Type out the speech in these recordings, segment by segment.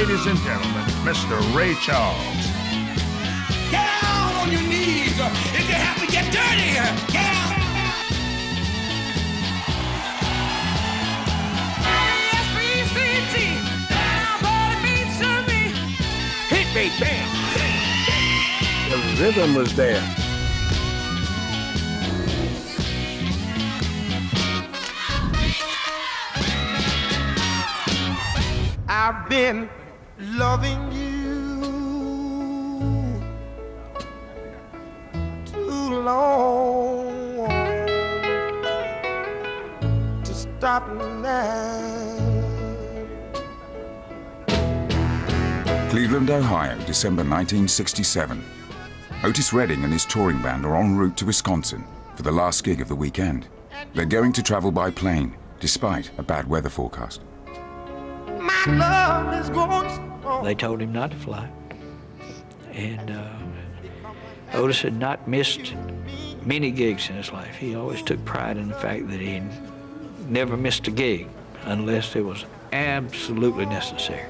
ladies and gentlemen, Mr. Ray Charles. Get down on your knees if you have to get dirty. Get out. S-P-C-T. Hit me, bam. The rhythm was there. I've been loving you too long to stop now. Cleveland, Ohio, December 1967. Otis Redding and his touring band are en route to Wisconsin for the last gig of the weekend. They're going to travel by plane, despite a bad weather forecast. My love is going strong. They told him not to fly. And Otis had not missed many gigs in his life. He always took pride in the fact that he never missed a gig unless it was absolutely necessary.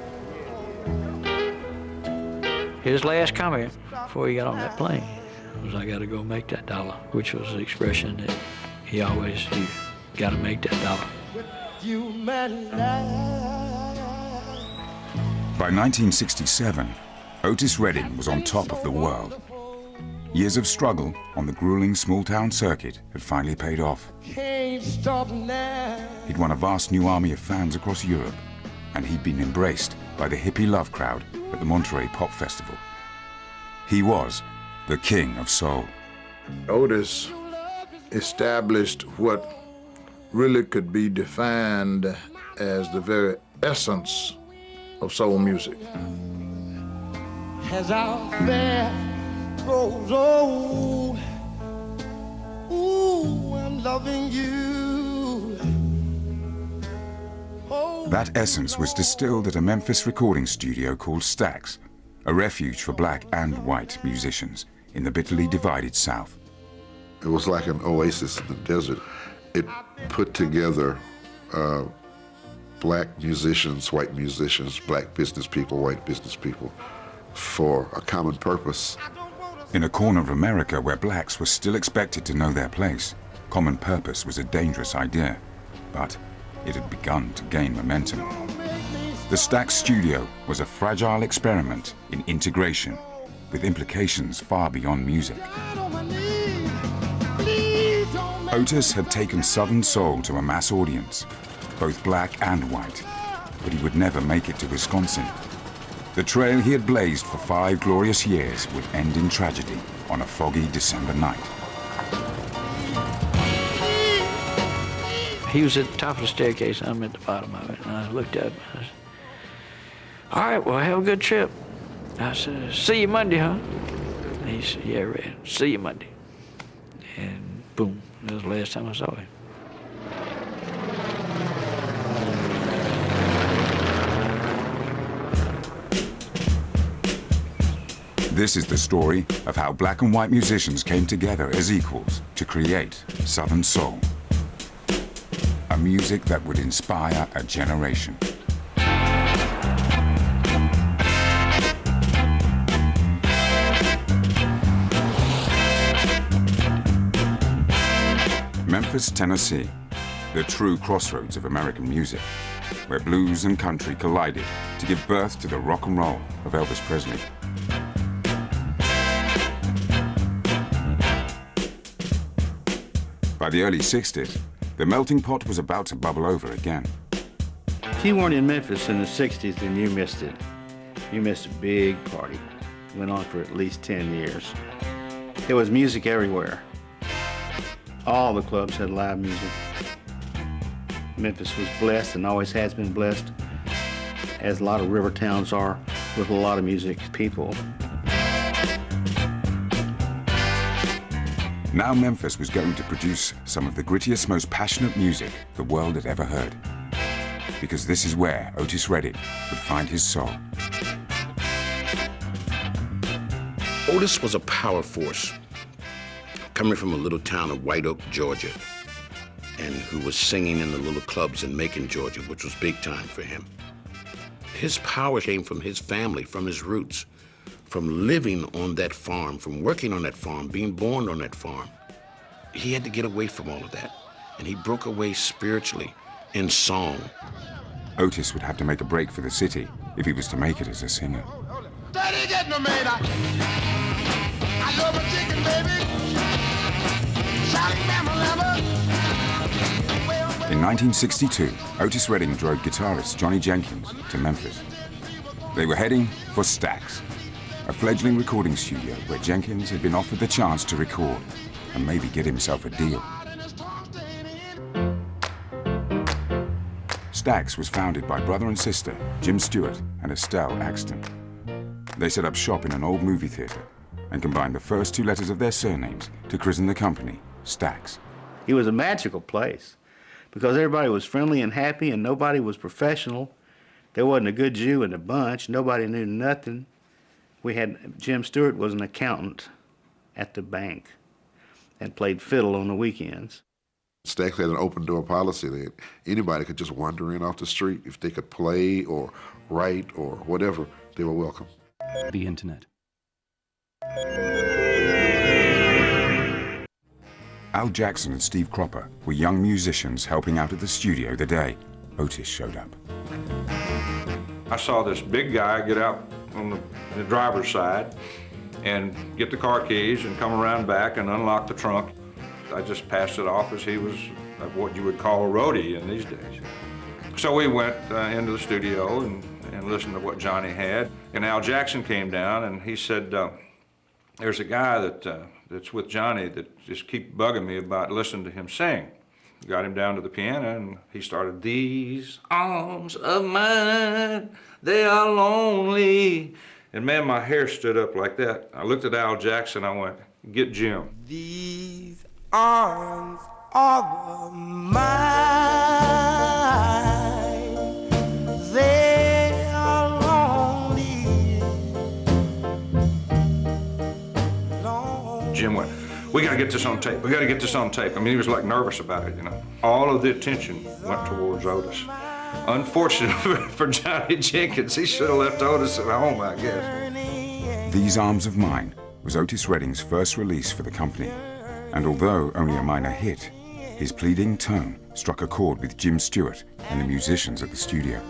His last comment before he got on that plane was, "I got to go make that dollar," which was the expression that he always used, "Got to make that dollar." By 1967, Otis Redding was on top of the world. Years of struggle on the grueling small-town circuit had finally paid off. He'd won a vast new army of fans across Europe, and he'd been embraced by the hippie love crowd at the Monterey Pop Festival. He was the king of soul. Otis established what really could be defined as the very essence of soul music. As our fair grows old, ooh, I'm loving you. Oh, That essence was distilled at a Memphis recording studio called Stax, a refuge for black and white musicians in the bitterly divided South. It was like an oasis in the desert. It put together black musicians, white musicians, black business people, white business people, for a common purpose. In a corner of America where blacks were still expected to know their place, common purpose was a dangerous idea, but it had begun to gain momentum. The Stax studio was a fragile experiment in integration, with implications far beyond music. Otis had taken Southern soul to a mass audience, both black and white, but he would never make it to Wisconsin. The trail he had blazed for 5 glorious years would end in tragedy on a foggy December night. He was at the top of the staircase, I'm at the bottom of it, and I looked up and I said, "All right, well, have a good trip." I said, "See you Monday, huh?" And he said, "Yeah, Red, see you Monday." And boom, that was the last time I saw him. This is the story of how black and white musicians came together as equals to create Southern soul. A music that would inspire a generation. Memphis, Tennessee, the true crossroads of American music, where blues and country collided to give birth to the rock and roll of Elvis Presley. By the early 60s, the melting pot was about to bubble over again. If you weren't in Memphis in the 60s, then you missed it. You missed a big party. It went on for at least 10 years. There was music everywhere. All the clubs had live music. Memphis was blessed and always has been blessed, as a lot of river towns are, with a lot of music people. Now Memphis was going to produce some of the grittiest, most passionate music the world had ever heard. Because this is where Otis Redding would find his soul. Otis was a power force, coming from a little town of White Oak, Georgia, and who was singing in the little clubs in Macon, Georgia, which was big time for him. His power came from his family, from his roots, from living on that farm, from working on that farm, being born on that farm. He had to get away from all of that, and he broke away spiritually in song. Otis would have to make a break for the city if he was to make it as a singer. I love a chicken, baby. Shouting mama lover. In 1962, Otis Redding drove guitarist Johnny Jenkins to Memphis. They were heading for Stax, a fledgling recording studio where Jenkins had been offered the chance to record and maybe get himself a deal. Stax was founded by brother and sister Jim Stewart and Estelle Axton. They set up shop in an old movie theater and combined the first two letters of their surnames to christen the company Stax. It was a magical place because everybody was friendly and happy and nobody was professional. There wasn't a good Jew in the bunch. Nobody knew nothing. We had Jim Stewart was an accountant at the bank and played fiddle on the weekends. Stax had an open door policy that anybody could just wander in off the street. If they could play or write or whatever, they were welcome. The internet. Al Jackson and Steve Cropper were young musicians helping out at the studio the day Otis showed up. I saw this big guy get out on the driver's side and get the car keys and come around back and unlock the trunk. I just passed it off as he was what you would call a roadie in these days. So we went into the studio and listened to what Johnny had. And Al Jackson came down and he said, there's a guy that's with Johnny that just keep bugging me about listening to him sing. Got him down to the piano and he started, "These arms of mine, they are lonely." And man, my hair stood up like that. I looked at Al Jackson, I went, "Get Jim." These arms are mine. They are lonely. Jim went, "We gotta get this on tape. We gotta get this on tape." I mean, he was like nervous about it, you know. All of the attention went towards Otis. Unfortunately for Johnny Jenkins, he should have left Otis at home, I guess. These Arms of Mine was Otis Redding's first release for the company. And although only a minor hit, his pleading tone struck a chord with Jim Stewart and the musicians at the studio.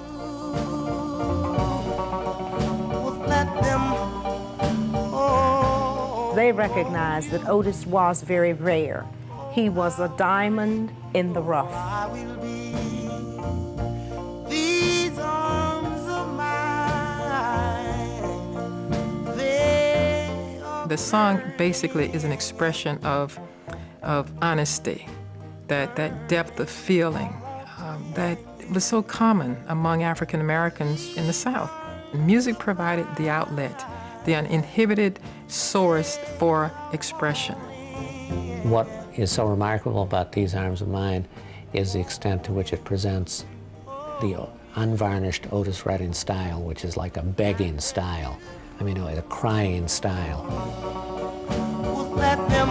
They recognized that Otis was very rare. He was a diamond in the rough. These arms of mine, they are The song basically is an expression of honesty, that depth of feeling that was so common among African Americans in the South. Music provided the outlet, the uninhibited source for expression. What is so remarkable about These Arms of Mine is the extent to which it presents the unvarnished Otis Redding style, which is like a begging style. I mean, a crying style. let them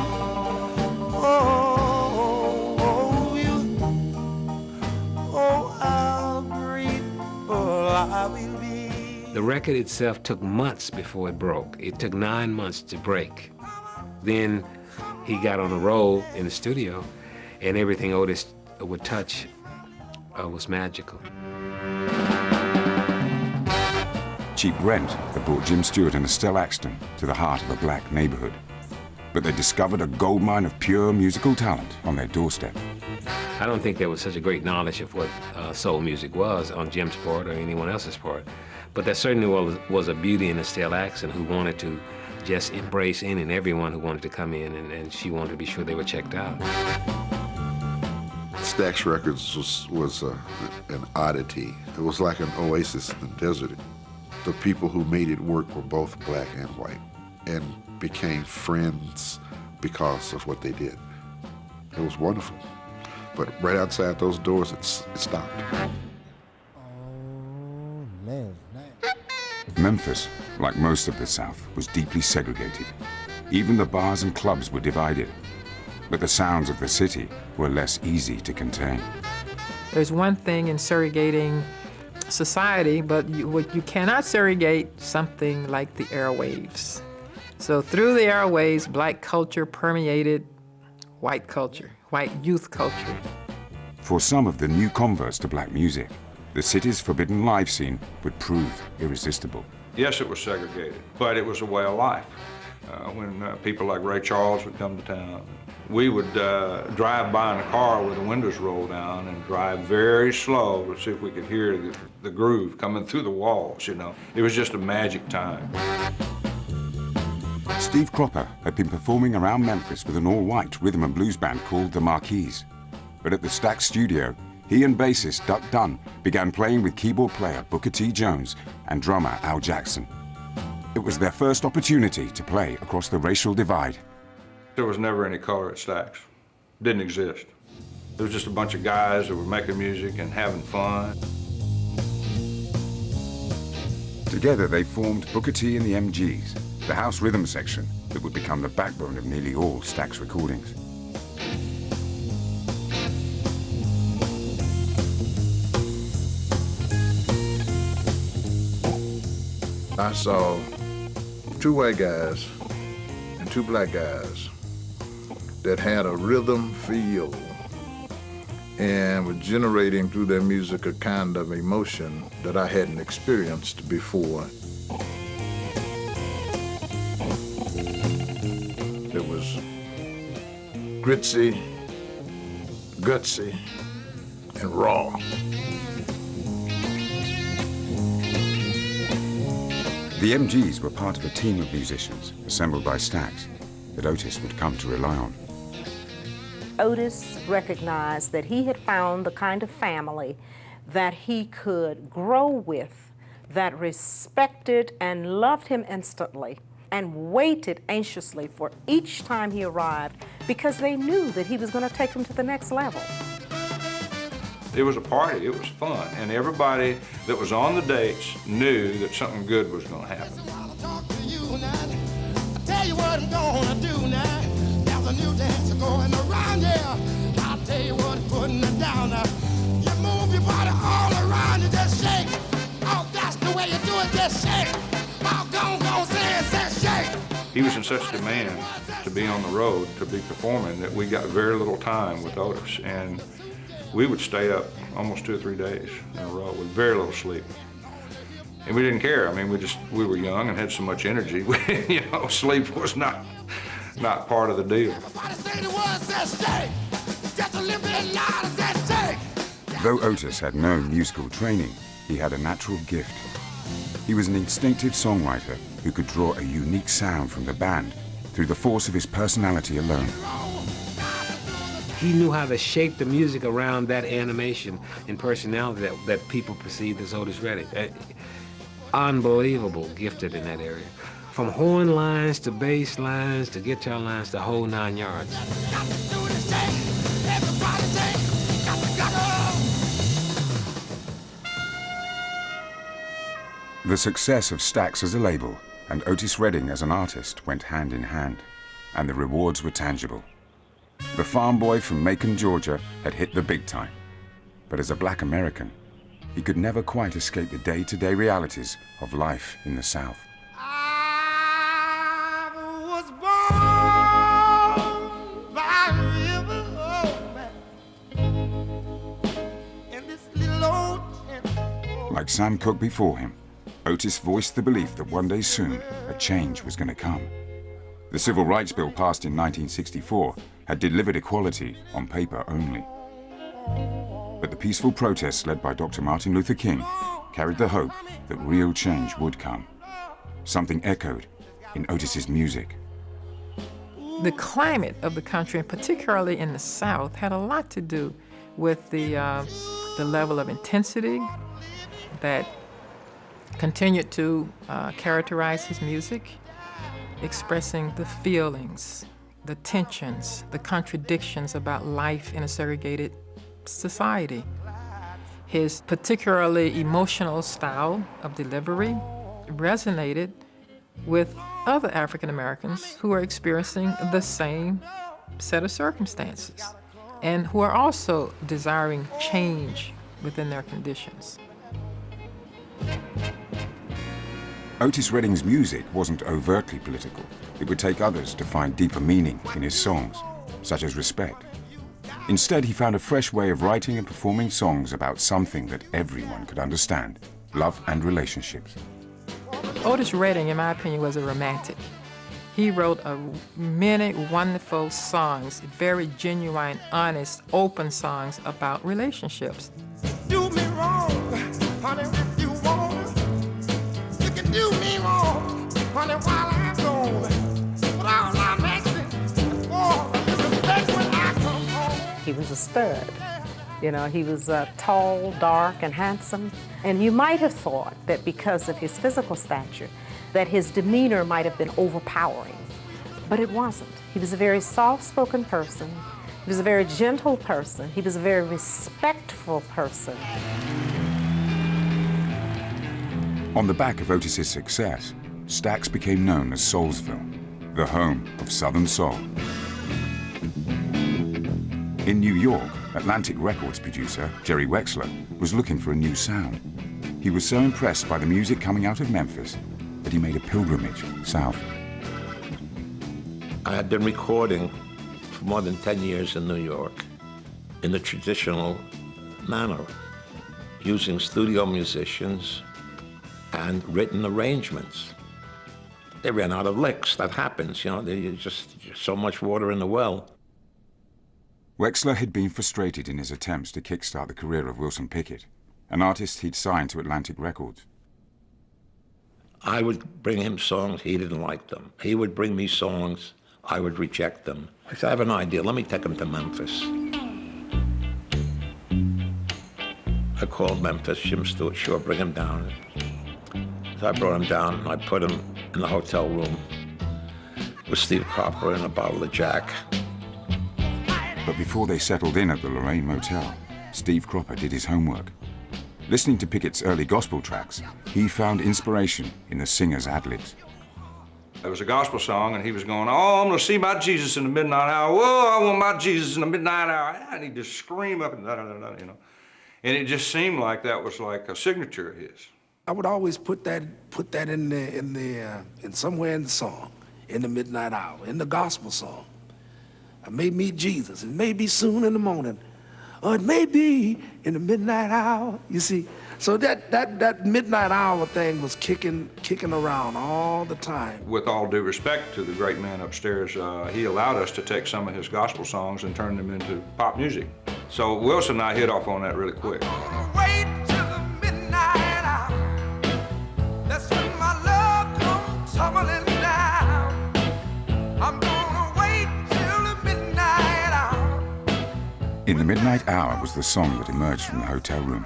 The record itself took months before it broke. It took 9 months to break. Then he got on a roll in the studio, and everything Otis would touch was magical. Cheap rent that brought Jim Stewart and Estelle Axton to the heart of a black neighborhood. But they discovered a goldmine of pure musical talent on their doorstep. I don't think there was such a great knowledge of what soul music was on Jim's part or anyone else's part. But there certainly was a beauty in Estelle Axton who wanted to just embrace any and everyone who wanted to come in, and she wanted to be sure they were checked out. Stax Records was an oddity. It was like an oasis in the desert. The people who made it work were both black and white and became friends because of what they did. It was wonderful. But right outside those doors, it stopped. Memphis, like most of the South, was deeply segregated. Even the bars and clubs were divided. But the sounds of the city were less easy to contain. There's one thing in segregating society, but you cannot segregate something like the airwaves. So through the airwaves, black culture permeated white culture, white youth culture. For some of the new converts to black music, the city's forbidden live scene would prove irresistible. Yes, it was segregated, but it was a way of life. When people like Ray Charles would come to town, we would drive by in a car with the windows rolled down and drive very slow to see if we could hear the groove coming through the walls, you know. It was just a magic time. Steve Cropper had been performing around Memphis with an all-white rhythm and blues band called the Marquis. But at the Stax studio, he and bassist Duck Dunn began playing with keyboard player Booker T. Jones and drummer Al Jackson. It was their first opportunity to play across the racial divide. There was never any color at Stax. Didn't exist. There was just a bunch of guys that were making music and having fun. Together they formed Booker T and the MGs, the house rhythm section that would become the backbone of nearly all Stax recordings. I saw 2 white guys and 2 black guys that had a rhythm feel and were generating through their music a kind of emotion that I hadn't experienced before. It was gritty, gutsy, and raw. The MGs were part of a team of musicians assembled by Stax that Otis would come to rely on. Otis recognized that he had found the kind of family that he could grow with, that respected and loved him instantly, and waited anxiously for each time he arrived because they knew that he was going to take them to the next level. It was a party, it was fun, and everybody that was on the dates knew that something good was going to happen. I'll tell you what I'm gonna do now. There's a new dance going around here. I'll tell you what, putting it down now. You move your body all around, you just shake. Oh, that's the way you do it, just shake. Oh, go, say shake. He was in such demand to be on the road, to be performing, that we got very little time with Otis, and we would stay up almost 2 or 3 days in a row with very little sleep. And we didn't care. I mean, we were young and had so much energy. You know, sleep was not part of the deal. Though Otis had no musical training, he had a natural gift. He was an instinctive songwriter who could draw a unique sound from the band through the force of his personality alone. He knew how to shape the music around that animation and personality that people perceived as Otis Redding. Unbelievable gifted in that area. From horn lines to bass lines to guitar lines, the whole 9 yards. The success of Stax as a label and Otis Redding as an artist went hand in hand, and the rewards were tangible. The farm boy from Macon, Georgia, had hit the big time. But as a black American, he could never quite escape the day-to-day realities of life in the South. I was born by a river, oh man, in this little old tent. Like Sam Cooke before him, Otis voiced the belief that one day soon, a change was going to come. The Civil Rights Bill passed in 1964 had delivered equality on paper only. But the peaceful protests led by Dr. Martin Luther King carried the hope that real change would come. Something echoed in Otis's music. The climate of the country, and particularly in the South, had a lot to do with the level of intensity that continued to characterize his music, expressing the feelings, the tensions, the contradictions about life in a segregated society. His particularly emotional style of delivery resonated with other African Americans who are experiencing the same set of circumstances and who are also desiring change within their conditions. Otis Redding's music wasn't overtly political. It would take others to find deeper meaning in his songs, such as respect. Instead, he found a fresh way of writing and performing songs about something that everyone could understand: love and relationships. Otis Redding, in my opinion, was a romantic. He wrote many wonderful songs, very genuine, honest, open songs about relationships. Do me wrong, honey, if you want. You can do me wrong, honey, while I'm gone. But all I'm asking is for the respect when I come home. He was a stud. You know, he was tall, dark, and handsome. And you might have thought that because of his physical stature, that his demeanor might have been overpowering. But it wasn't. He was a very soft-spoken person. He was a very gentle person. He was a very respectful person. On the back of Otis's success, Stax became known as Soulsville, the home of Southern soul. In New York, Atlantic Records producer Jerry Wexler was looking for a new sound. He was so impressed by the music coming out of Memphis that he made a pilgrimage south. I had been recording for more than 10 years in New York in the traditional manner, using studio musicians and written arrangements. They ran out of licks. That happens, you know, there's just so much water in the well. Wexler had been frustrated in his attempts to kickstart the career of Wilson Pickett, an artist he'd signed to Atlantic Records. I would bring him songs, he didn't like them. He would bring me songs, I would reject them. I said, I have an idea, let me take him to Memphis. I called Memphis, Jim Stewart, sure, bring him down. So I brought him down and I put him in the hotel room with Steve Cropper and a bottle of Jack. But before they settled in at the Lorraine Motel, Steve Cropper did his homework. Listening to Pickett's early gospel tracks, he found inspiration in the singer's ad-libs. It was a gospel song, and he was going, "Oh, I'm gonna see my Jesus in the midnight hour. Whoa, I want my Jesus in the midnight hour." And he'd just scream up and you know. And it just seemed like that was like a signature of his. I would always put that in somewhere in the song, in the midnight hour, in the gospel song. I may meet Jesus. It may be soon in the morning, or it may be in the midnight hour. You see, so that midnight hour thing was kicking around all the time. With all due respect to the great man upstairs, he allowed us to take some of his gospel songs and turn them into pop music. So Wilson and I hit off on that really quick. Wait till the midnight hour. That's when my love comes tumbling down. I'm gonna wait till the midnight hour. In the Midnight Hour was the song that emerged from the hotel room.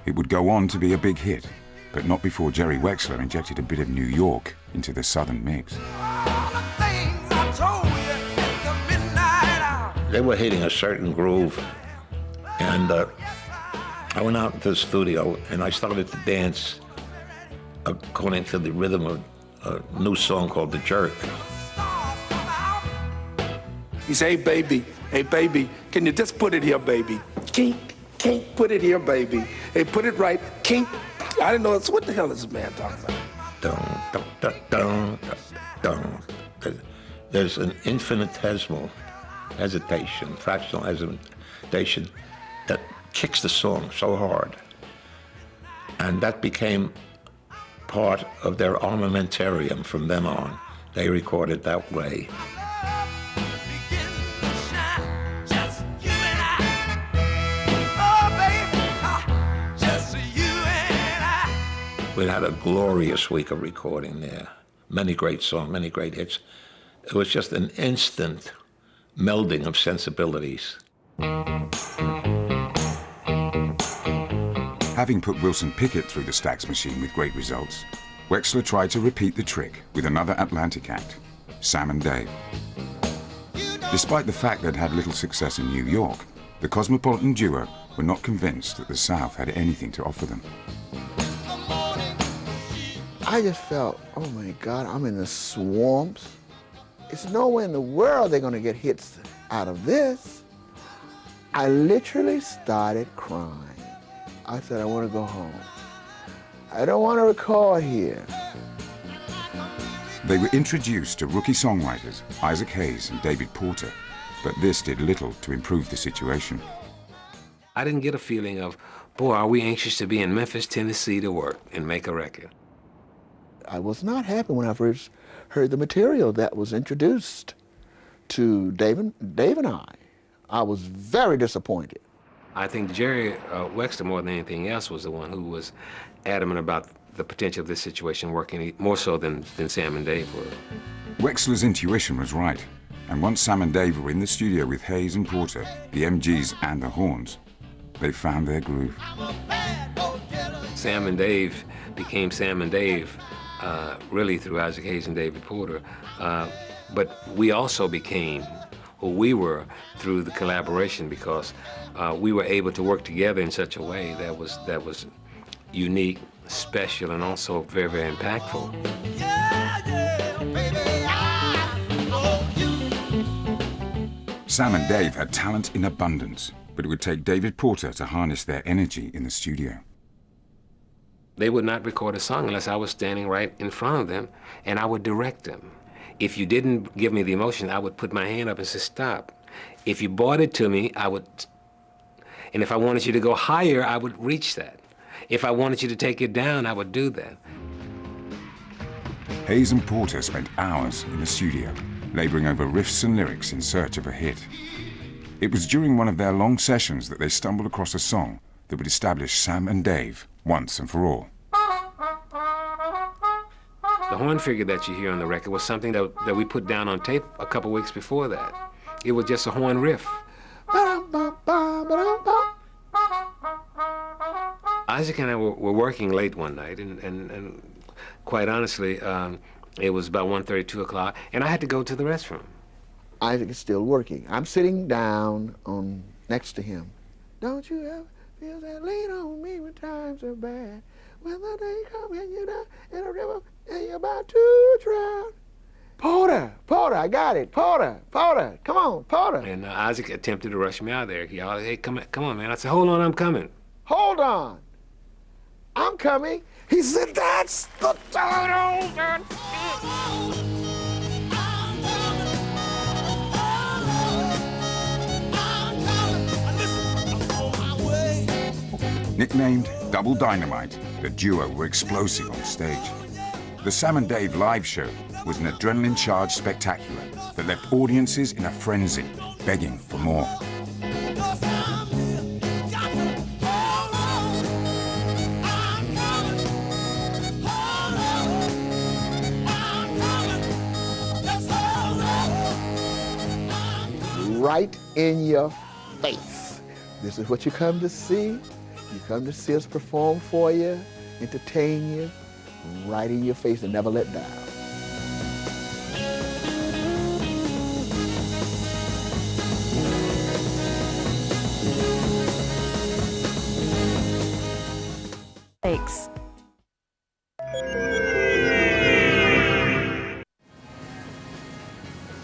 It would go on to be a big hit, but not before Jerry Wexler injected a bit of New York into the Southern mix. They were hitting a certain groove, and I went out into the studio and I started to dance according to the rhythm of a new song called The Jerk. He said, hey baby, can you just put it here, baby? Kink, put it here, baby. Hey, put it right, kink. I didn't know, what the hell is this man talking about? Dun, dun, dun, dun, dun, dun. There's an infinitesimal hesitation, fractional hesitation that kicks the song so hard. And that became part of their armamentarium from then on. They recorded that way. We had a glorious week of recording there. Many great songs, many great hits. It was just an instant melding of sensibilities. Having put Wilson Pickett through the Stax machine with great results, Wexler tried to repeat the trick with another Atlantic act, Sam and Dave. Despite the fact they'd had little success in New York, the cosmopolitan duo were not convinced that the South had anything to offer them. I just felt, oh my God, I'm in the swamps. It's nowhere in the world they're gonna get hits out of this. I literally started crying. I said, I wanna go home. I don't wanna record here. They were introduced to rookie songwriters Isaac Hayes and David Porter, but this did little to improve the situation. I didn't get a feeling of, boy, are we anxious to be in Memphis, Tennessee to work and make a record. I was not happy when I first heard the material that was introduced to Dave and I. I was very disappointed. I think Jerry Wexler, more than anything else, was the one who was adamant about the potential of this situation working more so than Sam and Dave were. Wexler's intuition was right, and once Sam and Dave were in the studio with Hayes and Porter, the MGs and the horns, they found their groove. Sam and Dave became Sam and Dave really through Isaac Hayes and David Porter, but we also became who we were through the collaboration because we were able to work together in such a way that was unique, special, and also very, very impactful. Sam and Dave had talent in abundance, but it would take David Porter to harness their energy in the studio. They would not record a song unless I was standing right in front of them, and I would direct them. If you didn't give me the emotion, I would put my hand up and say, stop. If you brought it to me, I would, and if I wanted you to go higher, I would reach that. If I wanted you to take it down, I would do that. Hayes and Porter spent hours in the studio, laboring over riffs and lyrics in search of a hit. It was during one of their long sessions that they stumbled across a song that would establish Sam and Dave once and for all. The horn figure that you hear on the record was something that we put down on tape a couple weeks before that. It was just a horn riff. Isaac and I were working late one night, and quite honestly, it was about 1:30, 2 o'clock, and I had to go to the restroom. Isaac is still working. I'm sitting down next to him. Don't you ever feel that lean on me when times are bad? When the day comes and you're down in a river and you're about to drown. Porter, I got it. Porter, come on, Porter. And Isaac attempted to rush me out of there. He yelled, hey, come on, man. I said, hold on, I'm coming. Hold on. I'm coming. He said, that's the title. Nicknamed Double Dynamite, the duo were explosive on stage. The Sam and Dave live show was an adrenaline-charged spectacular that left audiences in a frenzy, begging for more. Right in your face. This is what you come to see. You come to see us perform for you, entertain you, right in your face and never let down. Thanks.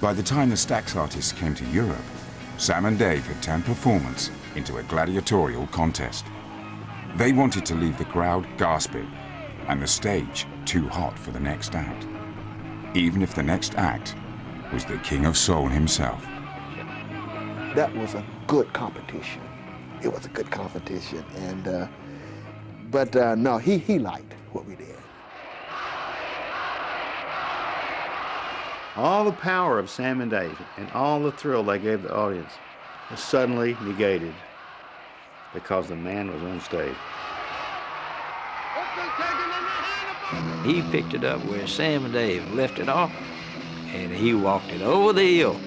By the time the Stax artists came to Europe, Sam and Dave had turned performance into a gladiatorial contest. They wanted to leave the crowd gasping and the stage too hot for the next act, even if the next act was the King of Soul himself. That was a good competition. It was a good competition, and but no, he liked what we did. All the power of Sam and Dave and all the thrill they gave the audience was suddenly negated because the man was on stage. He picked it up where Sam and Dave left it off, and he walked it over the hill.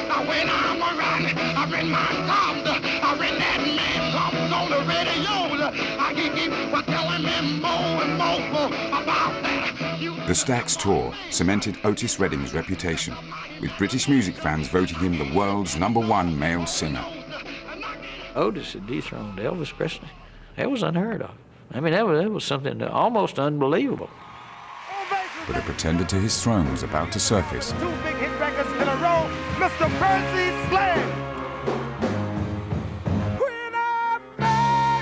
Now when I'm around, I bring my sound. I bring that man comes on the radio. I keep telling me more and more about that. You The Stax tour cemented Otis Redding's reputation, with British music fans voting him the world's #1 male singer. Otis had dethroned Elvis Presley. That was unheard of. I mean, that was something almost unbelievable. But a pretender to his throne was about to surface. 2 big hit records in a row, Mr. Percy Sledge. When I fell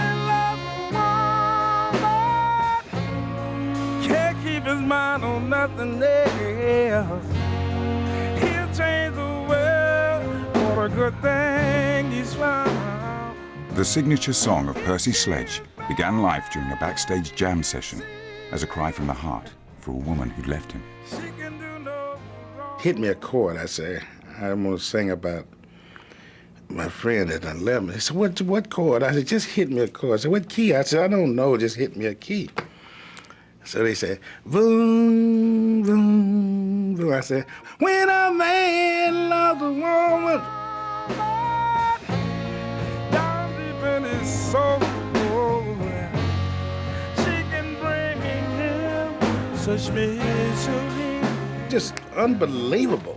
in love with woman, can't keep his mind on nothing else. He'll change the world for a good thing he's found. The signature song of Percy Sledge began life during a backstage jam session as a cry from the heart for a woman who'd left him. Hit me a chord, I say. I'm going to sing about my friend that done left me. He said, what chord? I said, just hit me a chord. I said, what key? I said, I don't know, just hit me a key. So they said, boom, boom, boom. I said, when a man loves a woman, down deep in his soul, she can bring him such misery. Just unbelievable.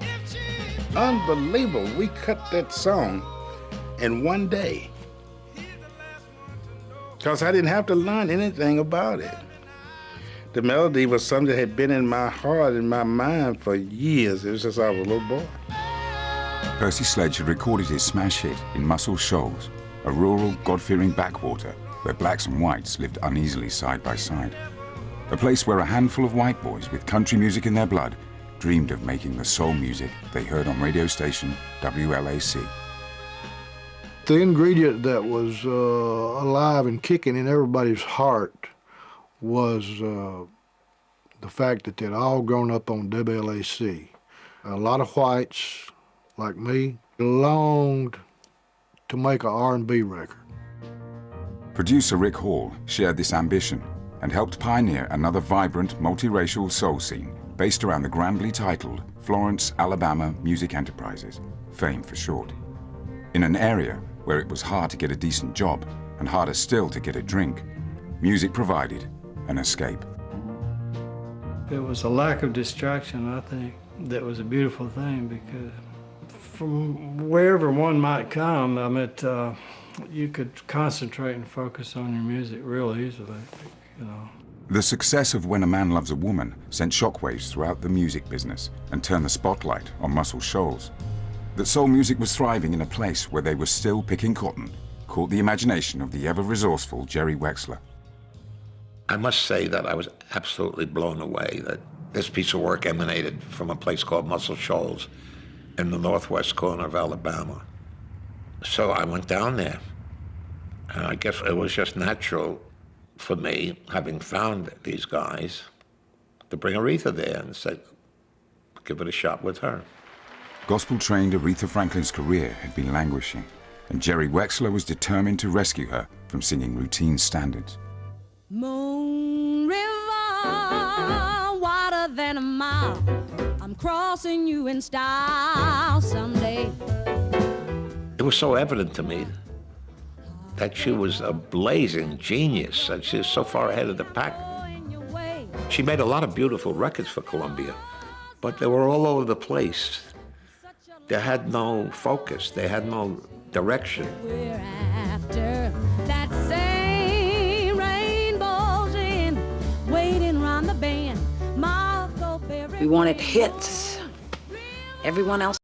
Unbelievable. We cut that song in one day. Because I didn't have to learn anything about it. The melody was something that had been in my heart, in my mind for years. It was since I was a little boy. Percy Sledge had recorded his smash hit in Muscle Shoals, a rural, God-fearing backwater where blacks and whites lived uneasily side by side. A place where a handful of white boys with country music in their blood dreamed of making the soul music they heard on radio station WLAC. The ingredient that was alive and kicking in everybody's heart was the fact that they'd all grown up on WLAC. A lot of whites, like me, longed to make an R&B record. Producer Rick Hall shared this ambition and helped pioneer another vibrant, multiracial soul scene based around the grandly titled Florence, Alabama Music Enterprises, FAME for short. In an area where it was hard to get a decent job and harder still to get a drink, music provided an escape. It was a lack of distraction, I think, that was a beautiful thing, because from wherever one might come, I mean, you could concentrate and focus on your music real easily, you know. The success of When a Man Loves a Woman sent shockwaves throughout the music business and turned the spotlight on Muscle Shoals. That soul music was thriving in a place where they were still picking cotton caught the imagination of the ever-resourceful Jerry Wexler. I must say that I was absolutely blown away that this piece of work emanated from a place called Muscle Shoals in the northwest corner of Alabama. So I went down there, and I guess it was just natural for me, having found these guys, to bring Aretha there and say, give it a shot with her. Gospel-trained Aretha Franklin's career had been languishing, and Jerry Wexler was determined to rescue her from singing routine standards. Moon River, wider than a mile, I'm crossing you in style someday. It was so evident to me that she was a blazing genius, and she was so far ahead of the pack. She made a lot of beautiful records for Columbia, but they were all over the place. They had no focus, they had no direction. We're after that same rainbow's in, waiting round the bend. We wanted hits. Everyone else